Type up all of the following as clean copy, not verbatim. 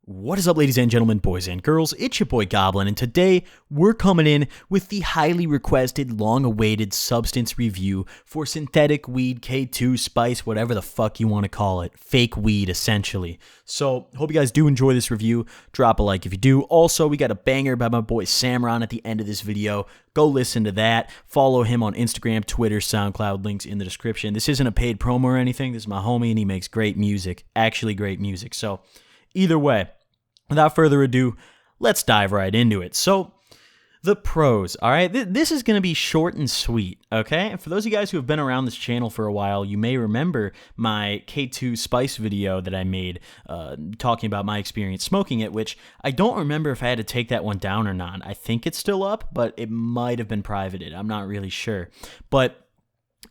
What is up, ladies and gentlemen, boys and girls? It's your boy Goblin, and today we're coming in with the highly requested, long-awaited substance review for synthetic weed, K2, spice, whatever the fuck you want to call it. Fake weed, essentially. So, hope you guys do enjoy this review. Drop a like if you do. Also, we got a banger by my boy Samron at the end of this video. Go listen to that. Follow him on Instagram, Twitter, SoundCloud, links in the description. This isn't a paid promo or anything. This is my homie, and he makes great music. Actually, great music. So, either way, without further ado, let's dive right into it. So, the pros, all right? This is going to be short and sweet, okay? And for those of you guys who have been around this channel for a while, you may remember my K2 Spice video that I made talking about my experience smoking it, which I don't remember if I had to take that one down or not. I think it's still up, but it might have been privated. I'm not really sure. But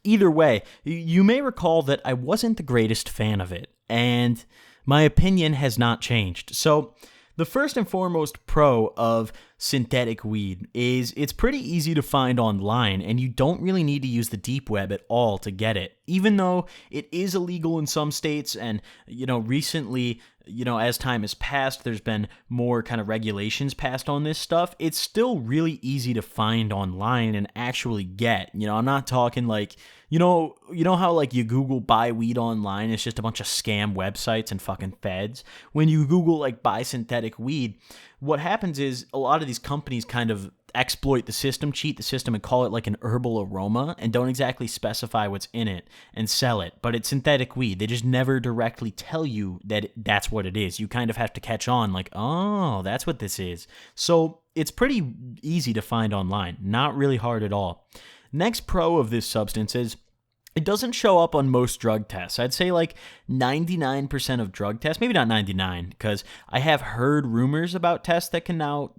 either way, you may recall that I wasn't the greatest fan of it, and my opinion has not changed. So, the first and foremost pro of synthetic weed is it's pretty easy to find online, and you don't really need to use the deep web at all to get it. Even though it is illegal in some states, and, recently, as time has passed, there's been more kind of regulations passed on this stuff, it's still really easy to find online and actually get. I'm not talking like, you know how like you Google buy weed online, it's just a bunch of scam websites and fucking feds. When you Google like buy synthetic weed, what happens is a lot of these companies kind of exploit the system, cheat the system, and call it like an herbal aroma and don't exactly specify what's in it and sell it. But it's synthetic weed. They just never directly tell you that that's what it is. You kind of have to catch on like, oh, that's what this is. So it's pretty easy to find online. Not really hard at all. Next pro of this substance is it doesn't show up on most drug tests. I'd say like 99% of drug tests, maybe not 99, because I have heard rumors about tests that can now,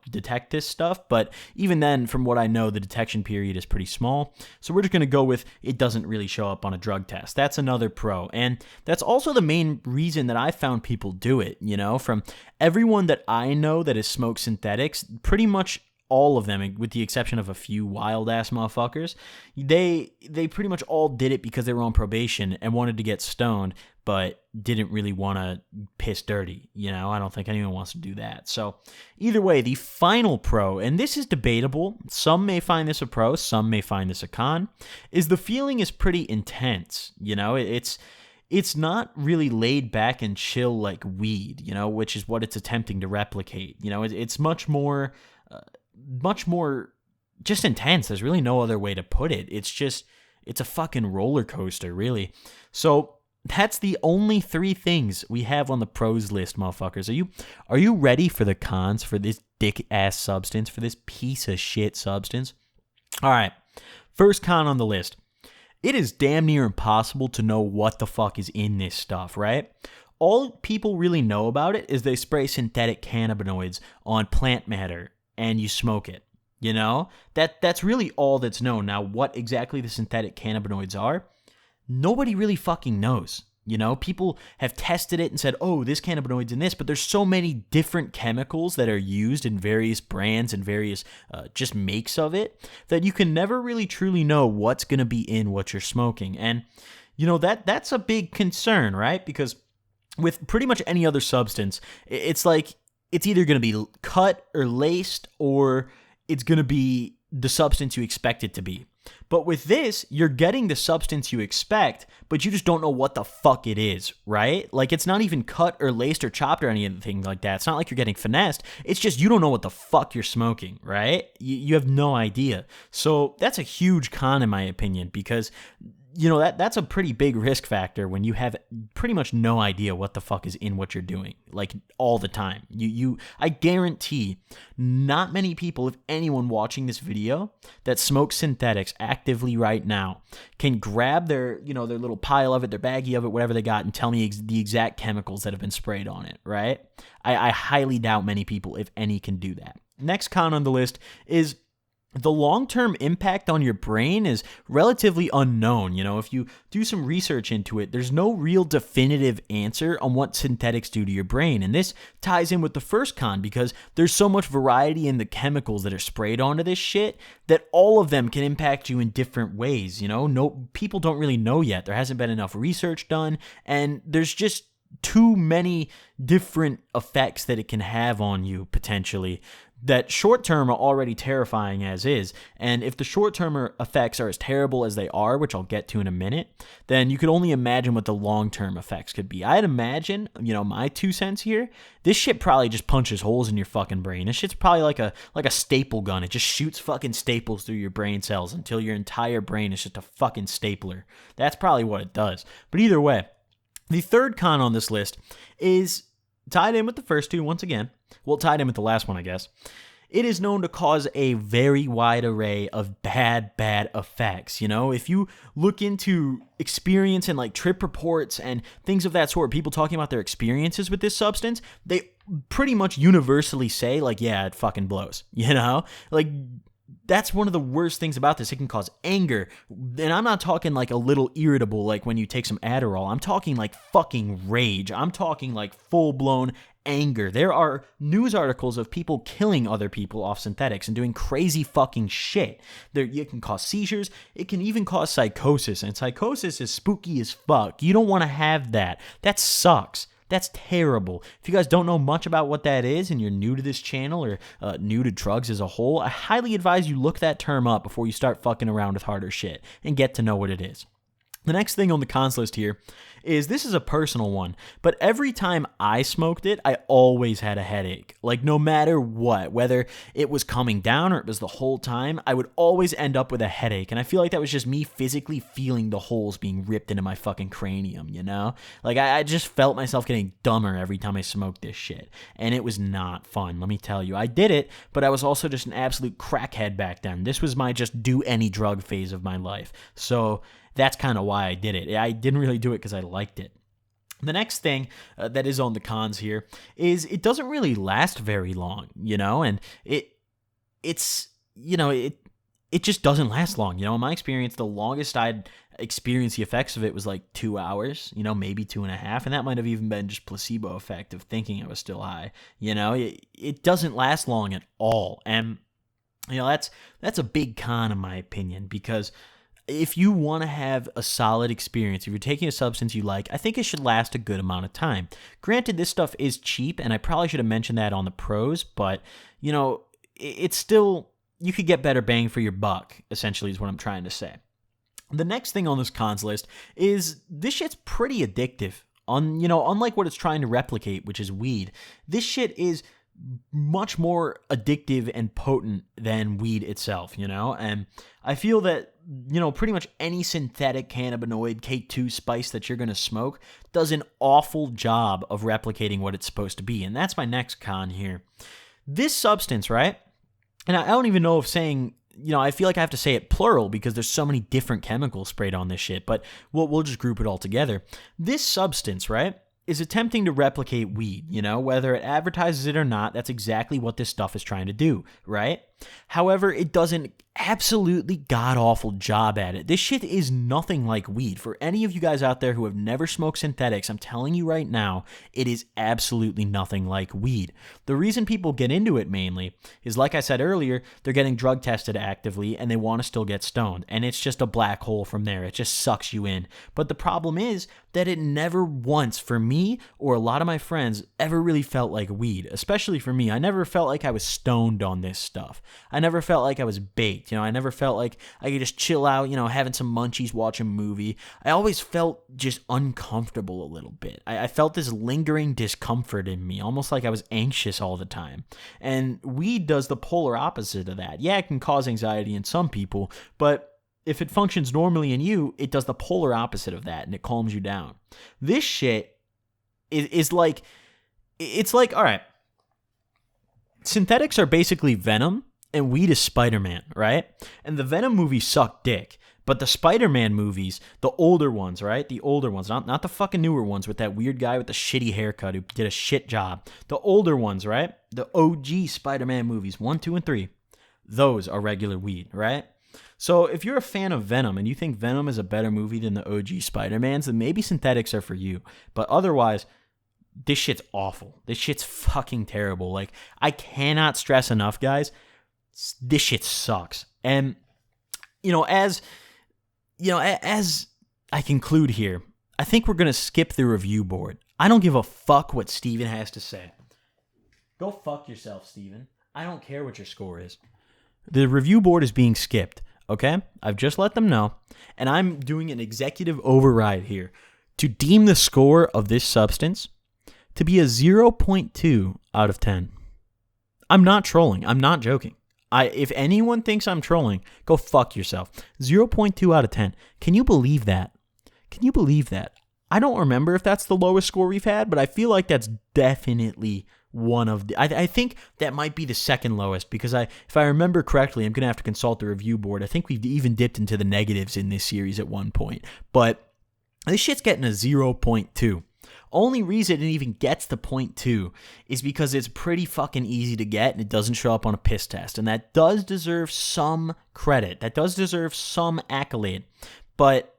detect this stuff. But even then, from what I know, the detection period is pretty small. So we're just going to go with it doesn't really show up on a drug test. That's another pro. And that's also the main reason that I found people do it. From everyone that I know that has smoked synthetics, pretty much all of them, with the exception of a few wild-ass motherfuckers, they pretty much all did it because they were on probation and wanted to get stoned, but didn't really want to piss dirty. I don't think anyone wants to do that. So either way, the final pro, and this is debatable, some may find this a pro, some may find this a con, is the feeling is pretty intense. It's not really laid back and chill like weed, which is what it's attempting to replicate. It's much more just intense. There's really no other way to put it. It's a fucking roller coaster, really. So that's the only three things we have on the pros list, motherfuckers. Are you ready for the cons for this dick-ass substance, for this piece of shit substance? All right, first con on the list. It is damn near impossible to know what the fuck is in this stuff, right? All people really know about it is they spray synthetic cannabinoids on plant matter and you smoke it. That's really all that's known. Now, what exactly the synthetic cannabinoids are, nobody really fucking knows. People have tested it and said, oh, this cannabinoid's in this, but there's so many different chemicals that are used in various brands and various just makes of it that you can never really truly know what's going to be in what you're smoking. And, that's a big concern, right? Because with pretty much any other substance, it's like, it's either going to be cut or laced, or it's going to be the substance you expect it to be. But with this, you're getting the substance you expect, but you just don't know what the fuck it is, right? Like, it's not even cut or laced or chopped or anything like that. It's not like you're getting finessed. It's just you don't know what the fuck you're smoking, right? You have no idea. So that's a huge con, in my opinion, because that's a pretty big risk factor when you have pretty much no idea what the fuck is in what you're doing, like all the time. I guarantee not many people, if anyone watching this video that smokes synthetics actively right now, can grab their little pile of it, their baggie of it, whatever they got, and tell me the exact chemicals that have been sprayed on it, right? I highly doubt many people, if any, can do that. Next con on the list is the long-term impact on your brain is relatively unknown. If you do some research into it, there's no real definitive answer on what synthetics do to your brain. And this ties in with the first con because there's so much variety in the chemicals that are sprayed onto this shit that all of them can impact you in different ways. No, people don't really know yet. There hasn't been enough research done, and there's just too many different effects that it can have on you potentially that short-term are already terrifying as is. And if the short-term effects are as terrible as they are, which I'll get to in a minute, then you could only imagine what the long-term effects could be. I'd imagine, my 2 cents here, this shit probably just punches holes in your fucking brain. This shit's probably like a staple gun. It just shoots fucking staples through your brain cells until your entire brain is just a fucking stapler. That's probably what it does. But either way, the third con on this list is tied in with the first two once again. Well, tied in with the last one, I guess. It is known to cause a very wide array of bad effects. If you look into experience and like trip reports and things of that sort, people talking about their experiences with this substance, they pretty much universally say like, yeah, it fucking blows. Like, that's one of the worst things about this. It can cause anger. And I'm not talking like a little irritable like when you take some Adderall. I'm talking like fucking rage. I'm talking like full-blown anger. There are news articles of people killing other people off synthetics and doing crazy fucking shit. It can cause seizures. It can even cause psychosis. And psychosis is spooky as fuck. You don't want to have that. That sucks. That's terrible. If you guys don't know much about what that is and you're new to this channel or new to drugs as a whole, I highly advise you look that term up before you start fucking around with harder shit and get to know what it is. The next thing on the cons list here is, this is a personal one, but every time I smoked it, I always had a headache. Like, no matter what, whether it was coming down or it was the whole time, I would always end up with a headache. And I feel like that was just me physically feeling the holes being ripped into my fucking cranium, Like, I just felt myself getting dumber every time I smoked this shit. And it was not fun, let me tell you. I did it, but I was also just an absolute crackhead back then. This was my just do any drug phase of my life. So that's kind of why I did it. I didn't really do it because I liked it. The next thing that is on the cons here is it doesn't really last very long, and it just doesn't last long. In my experience, the longest I'd experienced the effects of it was like 2 hours, maybe 2.5, and that might have even been just placebo effect of thinking I was still high. It doesn't last long at all, and that's a big con in my opinion, because if you want to have a solid experience, if you're taking a substance you like, I think it should last a good amount of time. Granted, this stuff is cheap, and I probably should have mentioned that on the pros, but, it's still, you could get better bang for your buck, essentially is what I'm trying to say. The next thing on this cons list is this shit's pretty addictive. Unlike what it's trying to replicate, which is weed, this shit is much more addictive and potent than weed itself, and I feel that, pretty much any synthetic cannabinoid K2 spice that you're going to smoke does an awful job of replicating what it's supposed to be, and that's my next con here. This substance, right, and I don't even know if saying, I feel like I have to say it plural because there's so many different chemicals sprayed on this shit, but we'll just group it all together. This substance, right, is attempting to replicate weed, whether it advertises it or not. That's exactly what this stuff is trying to do, right? However, it does an absolutely god-awful job at it. This shit is nothing like weed. For any of you guys out there who have never smoked synthetics, I'm telling you right now, it is absolutely nothing like weed. The reason people get into it mainly is, like I said earlier, they're getting drug tested actively and they want to still get stoned. And it's just a black hole from there. It just sucks you in. But the problem is that it never once, for me or a lot of my friends, ever really felt like weed. Especially for me. I never felt like I was stoned on this stuff. I never felt like I was baked. I never felt like I could just chill out, having some munchies, watch a movie. I always felt just uncomfortable a little bit. I felt this lingering discomfort in me, almost like I was anxious all the time. And weed does the polar opposite of that. Yeah, it can cause anxiety in some people, but if it functions normally in you, it does the polar opposite of that, and it calms you down. This shit is like, it's like, all right, synthetics are basically Venom, and weed is Spider-Man, right? And the Venom movies suck dick. But the Spider-Man movies, the older ones, right? The older ones, not the fucking newer ones with that weird guy with the shitty haircut who did a shit job. The older ones, right? The OG Spider-Man movies, 1, 2, and 3. Those are regular weed, right? So if you're a fan of Venom and you think Venom is a better movie than the OG Spider-Mans, then maybe synthetics are for you. But otherwise, this shit's awful. This shit's fucking terrible. Like, I cannot stress enough, guys, this shit sucks. And, as I conclude here, I think we're going to skip the review board. I don't give a fuck what Steven has to say. Go fuck yourself, Steven. I don't care what your score is. The review board is being skipped, okay? I've just let them know, and I'm doing an executive override here to deem the score of this substance to be a 0.2 out of 10. I'm not trolling. I'm not joking. If anyone thinks I'm trolling, go fuck yourself. 0.2 out of 10. Can you believe that? Can you believe that? I don't remember if that's the lowest score we've had, but I feel like that's definitely one of the... I think that might be the second lowest, because if I remember correctly, I'm going to have to consult the review board. I think we've even dipped into the negatives in this series at one point. But this shit's getting a 0.2. Only reason it even gets the 0.2 is because it's pretty fucking easy to get and it doesn't show up on a piss test. And that does deserve some credit. That does deserve some accolade. But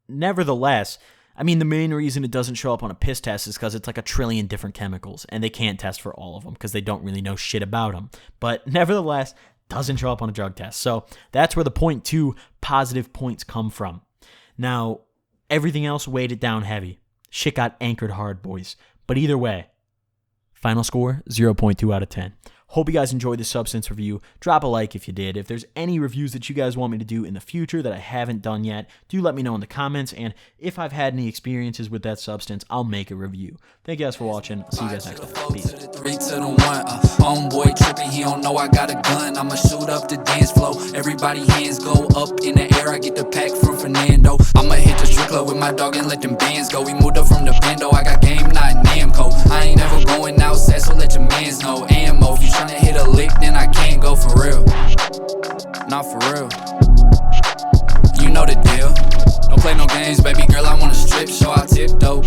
nevertheless, I mean, the main reason it doesn't show up on a piss test is because it's like a trillion different chemicals and they can't test for all of them because they don't really know shit about them. But nevertheless, doesn't show up on a drug test. So that's where the 0.2 positive points come from. Now, everything else weighed it down heavy. Shit got anchored hard, boys. But either way, final score, 0.2 out of 10. Hope you guys enjoyed this substance review. Drop a like if you did. If there's any reviews that you guys want me to do in the future that I haven't done yet, do let me know in the comments. And if I've had any experiences with that substance, I'll make a review. Thank you guys for watching. I'll see you guys next time. Peace. 3 to the 1, homeboy tripping, he don't know I got a gun. I'ma shoot up the dance floor. Everybody hands go up in the air. I get the pack from Fernando. I'ma hit the strip club with my dog and let them bands go. We moved up from the bando. I got game, not Namco. I ain't never going outside, so let your mans know. Ammo, if you tryna hit a lick, then I can't go for real. Not for real. You know the deal. Don't play no games, baby girl. I wanna strip, so I tiptoe.